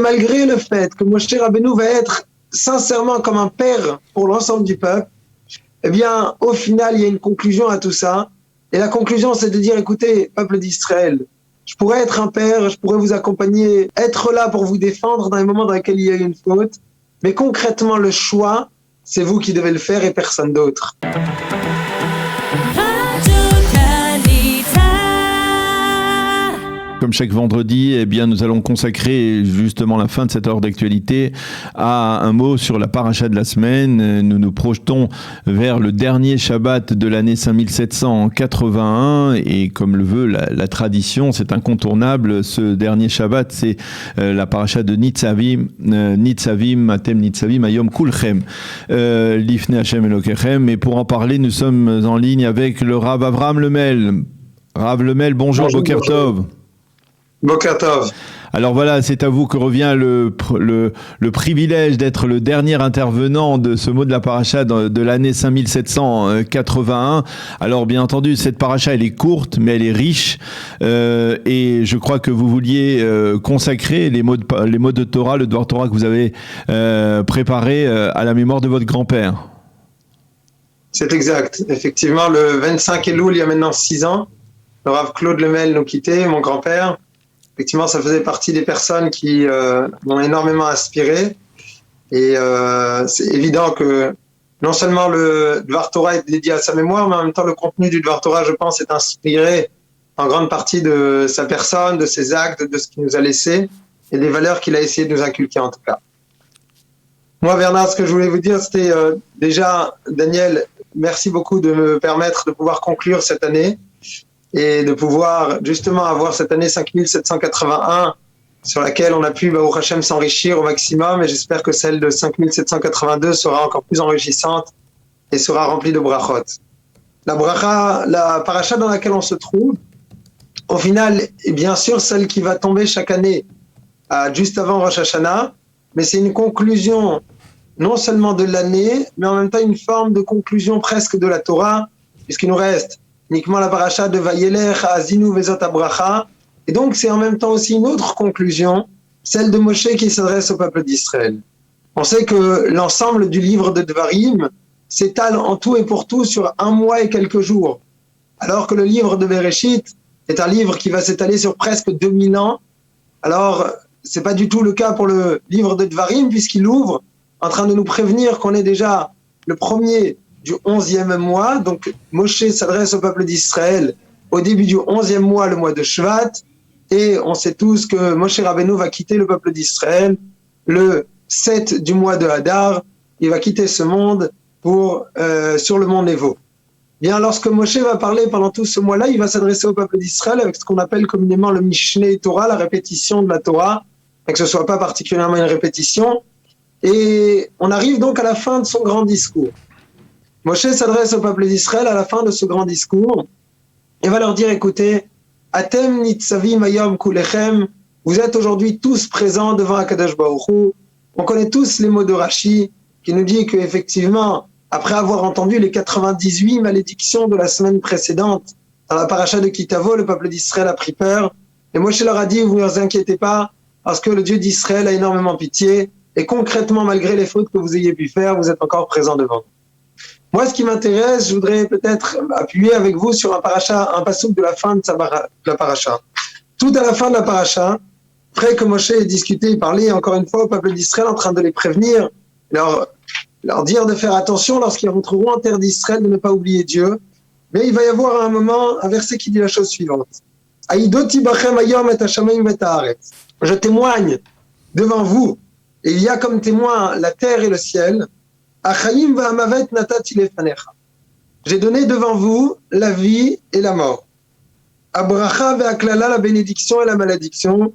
Malgré le fait que Moshe Rabbeinu va être sincèrement comme un père pour l'ensemble du peuple, eh bien, au final, il y a une conclusion à tout ça. Et la conclusion, c'est de dire, écoutez, peuple d'Israël, je pourrais être un père, je pourrais vous accompagner, être là pour vous défendre dans les moments dans lesquels il y a eu une faute. Mais concrètement, le choix, c'est vous qui devez le faire et personne d'autre. Comme chaque vendredi, eh bien, nous allons consacrer justement la fin de cette heure d'actualité à un mot sur la paracha de la semaine. Nous nous projetons vers le dernier Shabbat de l'année 5781 et comme le veut la tradition, c'est incontournable. Ce dernier Shabbat, c'est la paracha de Nitzavim, Atem Nitzavim, Ayom Kulchem, Lifnei Hashem Elokechem. Et pour en parler, nous sommes en ligne avec le Rav Avraham Lemel. Rav Lemel, bonjour, Boker Tov. Boker Tov. Alors voilà, c'est à vous que revient le privilège d'être le dernier intervenant de ce mot de la paracha de l'année 5781. Alors bien entendu, cette paracha, elle est courte, mais elle est riche. Et je crois que vous vouliez consacrer les mots de Torah, le Dvar Torah que vous avez préparé à la mémoire de votre grand-père. C'est exact. Effectivement, le 25 Elul, il y a maintenant 6 ans, le Rav Claude Lemel nous quittait, mon grand-père. Effectivement, ça faisait partie des personnes qui m'ont énormément inspiré. Et c'est évident que non seulement le Dvar Torah est dédié à sa mémoire, mais en même temps, le contenu du Dvar Torah, je pense, est inspiré en grande partie de sa personne, de ses actes, de ce qu'il nous a laissé et des valeurs qu'il a essayé de nous inculquer en tout cas. Moi, Bernard, ce que je voulais vous dire, c'était déjà, Daniel, merci beaucoup de me permettre de pouvoir conclure cette année et de pouvoir justement avoir cette année 5781 sur laquelle on a pu, Baruch Hashem, s'enrichir au maximum, et j'espère que celle de 5782 sera encore plus enrichissante et sera remplie de brachot. La paracha dans laquelle on se trouve, au final, est bien sûr celle qui va tomber chaque année juste avant Rosh Hashanah, mais c'est une conclusion non seulement de l'année, mais en même temps une forme de conclusion presque de la Torah, puisqu'il nous reste uniquement la paracha de Vayelech Azinu Vezot Abracha. Et donc, c'est en même temps aussi une autre conclusion, celle de Moshe qui s'adresse au peuple d'Israël. On sait que l'ensemble du livre de Devarim s'étale en tout et pour tout sur 1 mois et quelques jours, alors que le livre de Bereshit est un livre qui va s'étaler sur presque 2000 ans. Alors, c'est pas du tout le cas pour le livre de Devarim, puisqu'il ouvre en train de nous prévenir qu'on est déjà le premier du 11e mois. Donc, Moshe s'adresse au peuple d'Israël au début du 11e mois, le mois de Shvat. Et on sait tous que Moshe Rabbeinu va quitter le peuple d'Israël le 7 du mois de Hadar. Il va quitter ce monde pour sur le mont Nevo. Bien, lorsque Moshe va parler pendant tout ce mois-là, il va s'adresser au peuple d'Israël avec ce qu'on appelle communément le Mishneh Torah, la répétition de la Torah, et que ce ne soit pas particulièrement une répétition. Et on arrive donc à la fin de son grand discours. Moshe s'adresse au peuple d'Israël à la fin de ce grand discours et va leur dire, écoutez, Atem Nitzavim Ayom Kulechem, vous êtes aujourd'hui tous présents devant Akadosh Baruch Hu. On connaît tous les mots de Rashi qui nous dit qu'effectivement, après avoir entendu les 98 malédictions de la semaine précédente, dans la paracha de Kitavo, le peuple d'Israël a pris peur. Et Moshe leur a dit, vous ne vous inquiétez pas, parce que le Dieu d'Israël a énormément pitié. Et concrètement, malgré les fautes que vous ayez pu faire, vous êtes encore présents devant nous. Moi, ce qui m'intéresse, je voudrais peut-être appuyer avec vous sur un passouk de la fin de la paracha. Tout à la fin de la paracha, après que Moshe ait discuté et parlé encore une fois au peuple d'Israël en train de les prévenir, leur dire de faire attention lorsqu'ils rentreront en terre d'Israël, de ne pas oublier Dieu. Mais il va y avoir à un moment un verset qui dit la chose suivante. Je témoigne devant vous, et il y a comme témoin la terre et le ciel. J'ai donné devant vous la vie et la mort. Abracha ve'aklala, la bénédiction et la malédiction.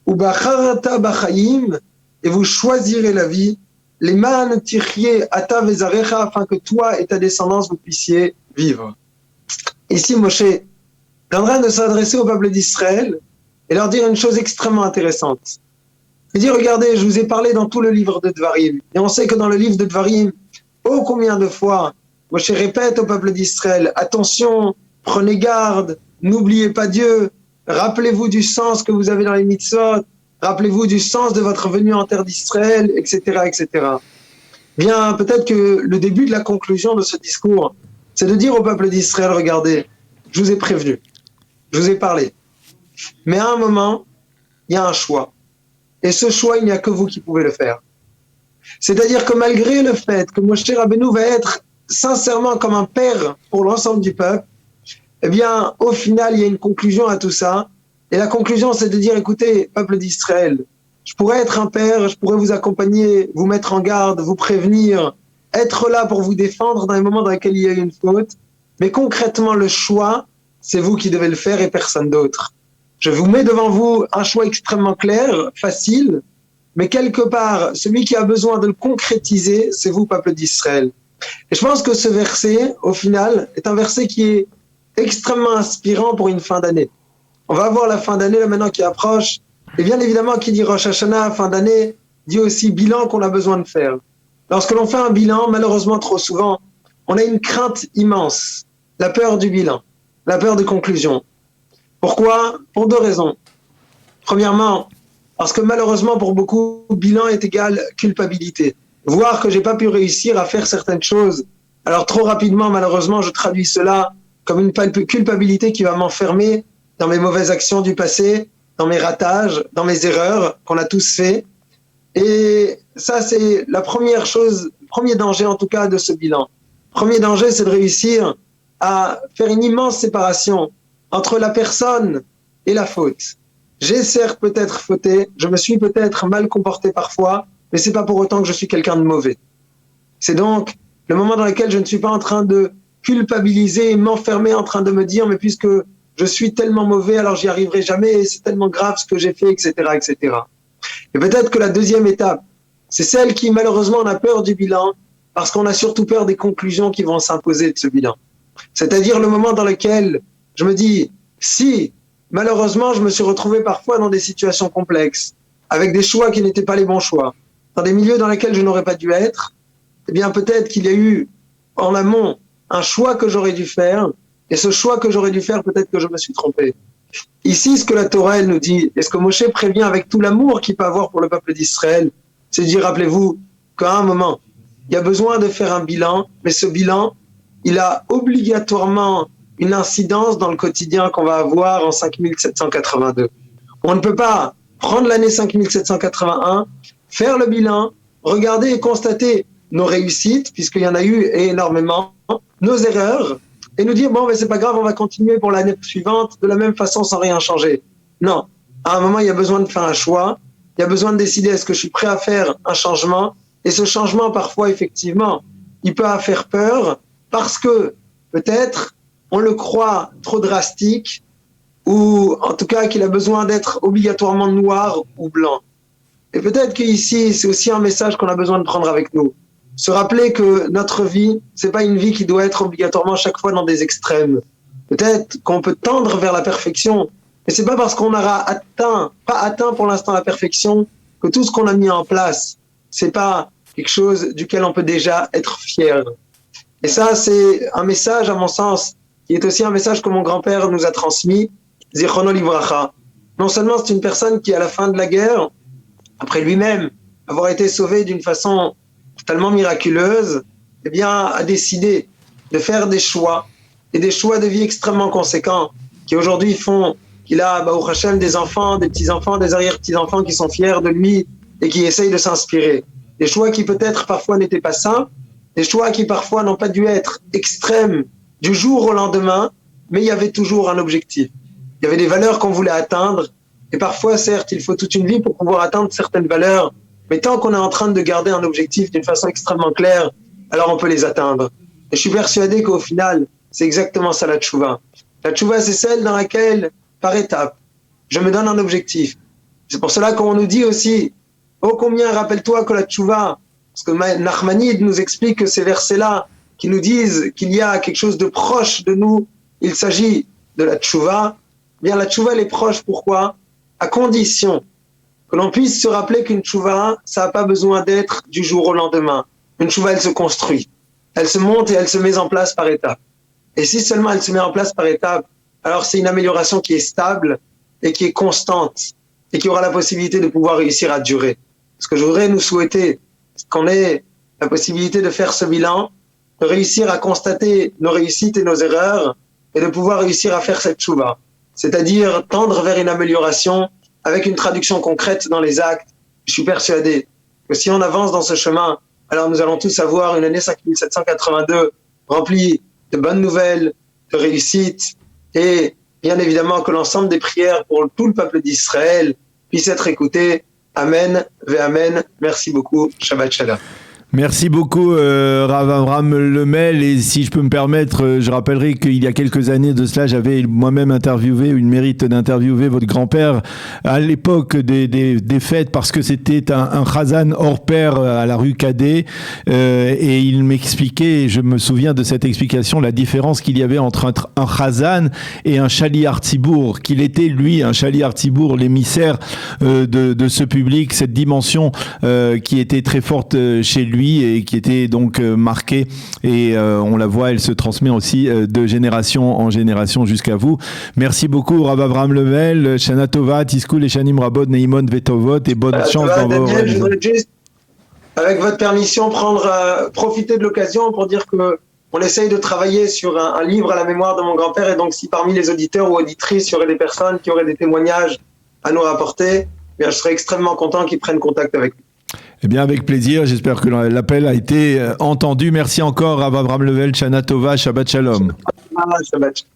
Ubacharata bachayim, et vous choisirez la vie. Leman tichye ata vezarecha, afin que toi et ta descendance vous puissiez vivre. Ici, Moshe est en train de s'adresser au peuple d'Israël et leur dire une chose extrêmement intéressante. Il dit, regardez, je vous ai parlé dans tout le livre de Devarim. Et on sait que dans le livre de Devarim, oh combien de fois, Moshe répète au peuple d'Israël, attention, prenez garde, n'oubliez pas Dieu, rappelez-vous du sens que vous avez dans les mitzvot, Rappelez-vous du sens de votre venue en terre d'Israël, etc., etc. Bien, peut-être que le début de la conclusion de ce discours, c'est de dire au peuple d'Israël, regardez, je vous ai prévenu, je vous ai parlé. Mais à un moment, il y a un choix. Et ce choix, il n'y a que vous qui pouvez le faire. C'est-à-dire que malgré le fait que Moshe Rabbeinu va être sincèrement comme un père pour l'ensemble du peuple, eh bien, au final, il y a une conclusion à tout ça. Et la conclusion, c'est de dire, écoutez, peuple d'Israël, je pourrais être un père, je pourrais vous accompagner, vous mettre en garde, vous prévenir, être là pour vous défendre dans les moments dans lesquels il y a eu une faute. Mais concrètement, le choix, c'est vous qui devez le faire et personne d'autre. Je vous mets devant vous un choix extrêmement clair, facile, mais quelque part, celui qui a besoin de le concrétiser, c'est vous, peuple d'Israël. Et je pense que ce verset, au final, est un verset qui est extrêmement inspirant pour une fin d'année. On va voir la fin d'année là maintenant qui approche. Et bien évidemment, qui dit Rosh Hashanah, fin d'année, dit aussi bilan qu'on a besoin de faire. Lorsque l'on fait un bilan, malheureusement trop souvent, on a une crainte immense. La peur du bilan, la peur de conclusion. Pourquoi ? Pour deux raisons. Premièrement, parce que malheureusement pour beaucoup, bilan est égal culpabilité. Voir que j'ai pas pu réussir à faire certaines choses. Alors trop rapidement, malheureusement, je traduis cela comme une culpabilité qui va m'enfermer dans mes mauvaises actions du passé, dans mes ratages, dans mes erreurs qu'on a tous fait. Et ça, c'est la première chose, le premier danger en tout cas de ce bilan. Le premier danger, c'est de réussir à faire une immense séparation entre la personne et la faute. J'ai certes peut-être fauté, je me suis peut-être mal comporté parfois, mais c'est pas pour autant que je suis quelqu'un de mauvais. C'est donc le moment dans lequel je ne suis pas en train de culpabiliser et m'enfermer en train de me dire, mais puisque je suis tellement mauvais, alors j'y arriverai jamais, et c'est tellement grave ce que j'ai fait, etc., etc. Et peut-être que la deuxième étape, c'est celle qui, malheureusement, on a peur du bilan, parce qu'on a surtout peur des conclusions qui vont s'imposer de ce bilan. C'est-à-dire le moment dans lequel je me dis, si, malheureusement, je me suis retrouvé parfois dans des situations complexes, avec des choix qui n'étaient pas les bons choix, dans des milieux dans lesquels je n'aurais pas dû être, eh bien peut-être qu'il y a eu en amont un choix que j'aurais dû faire, et ce choix que j'aurais dû faire, peut-être que je me suis trompé. Ici, ce que la Torah, elle nous dit, et ce que Moshe prévient avec tout l'amour qu'il peut avoir pour le peuple d'Israël, c'est de dire, rappelez-vous, qu'à un moment, il y a besoin de faire un bilan, mais ce bilan, il a obligatoirement une incidence dans le quotidien qu'on va avoir en 5782. On ne peut pas prendre l'année 5781, faire le bilan, regarder et constater nos réussites, puisqu'il y en a eu énormément, nos erreurs, et nous dire, bon, mais c'est pas grave, on va continuer pour l'année suivante de la même façon sans rien changer. Non. À un moment, il y a besoin de faire un choix. Il y a besoin de décider, est-ce que je suis prêt à faire un changement? Et ce changement, parfois, effectivement, il peut faire peur parce que, peut-être, on le croit trop drastique ou, en tout cas, qu'il a besoin d'être obligatoirement noir ou blanc. Et peut-être qu'ici, c'est aussi un message qu'on a besoin de prendre avec nous. Se rappeler que notre vie, c'est pas une vie qui doit être obligatoirement chaque fois dans des extrêmes. Peut-être qu'on peut tendre vers la perfection, mais c'est pas parce qu'on aura pas atteint pour l'instant la perfection, que tout ce qu'on a mis en place, c'est pas quelque chose duquel on peut déjà être fier. Et ça, c'est un message, à mon sens, qui est aussi un message que mon grand-père nous a transmis, Zichrono Livracha. Non seulement c'est une personne qui, à la fin de la guerre, après lui-même avoir été sauvé d'une façon tellement miraculeuse, eh bien, a décidé de faire des choix, et des choix de vie extrêmement conséquents, qui aujourd'hui font qu'il a, Baruch Hashem, des enfants, des petits-enfants, des arrière-petits-enfants qui sont fiers de lui et qui essayent de s'inspirer. Des choix qui peut-être parfois n'étaient pas sains, des choix qui parfois n'ont pas dû être extrêmes du jour au lendemain, mais il y avait toujours un objectif. Il y avait des valeurs qu'on voulait atteindre, et parfois, certes, il faut toute une vie pour pouvoir atteindre certaines valeurs, mais tant qu'on est en train de garder un objectif d'une façon extrêmement claire, alors on peut les atteindre. Et je suis persuadé qu'au final, c'est exactement ça la tchouva. La tchouva, c'est celle dans laquelle, par étapes, je me donne un objectif. C'est pour cela qu'on nous dit aussi, oh combien rappelle-toi que la tchouva, parce que Nachmanide nous explique que ces versets-là, qui nous disent qu'il y a quelque chose de proche de nous, il s'agit de la tchouva. Bien, la tchouva, elle est proche, pourquoi ? À condition que l'on puisse se rappeler qu'une tchouva, ça n'a pas besoin d'être du jour au lendemain. Une tchouva, elle se construit. Elle se monte et elle se met en place par étapes. Et si seulement elle se met en place par étapes, alors c'est une amélioration qui est stable et qui est constante. et qui aura la possibilité de pouvoir réussir à durer. Ce que je voudrais nous souhaiter, c'est qu'on ait la possibilité de faire ce bilan, de réussir à constater nos réussites et nos erreurs, et de pouvoir réussir à faire cette tchouva. C'est-à-dire tendre vers une amélioration avec une traduction concrète dans les actes. Je suis persuadé que si on avance dans ce chemin, alors nous allons tous avoir une année 5782 remplie de bonnes nouvelles, de réussites, et bien évidemment que l'ensemble des prières pour tout le peuple d'Israël puisse être écoutées. Amen, ve amen. Merci beaucoup. Shabbat shalom. Merci beaucoup Rav Avram Lemel, et si je peux me permettre, je rappellerai qu'il y a quelques années de cela, j'avais moi-même interviewé, eu le mérite d'interviewer votre grand-père à l'époque des fêtes, parce que c'était un chazan hors pair à la rue Cadet, et il m'expliquait, et je me souviens de cette explication, la différence qu'il y avait entre un chazan et un shaliach tzibour, qu'il était lui un shaliach tzibour, l'émissaire de ce public, cette dimension qui était très forte chez lui et qui était donc marquée, et on la voit, elle se transmet aussi de génération en génération jusqu'à vous. Merci beaucoup Rav Avram Lemel, Shana Tova, Tiskul et Shanim Rabot, Neimon Vetovot, et bonne chance dans vos... Daniel, je voudrais juste, avec votre permission, profiter de l'occasion pour dire que on essaye de travailler sur un livre à la mémoire de mon grand-père, et donc si parmi les auditeurs ou auditrices il y aurait des personnes qui auraient des témoignages à nous rapporter, bien, je serais extrêmement content qu'ils prennent contact avec nous. Eh bien, avec plaisir. J'espère que l'appel a été entendu. Merci encore à Rav Avram Lemel, Shana Tova, Shabbat Shalom. Shabbat.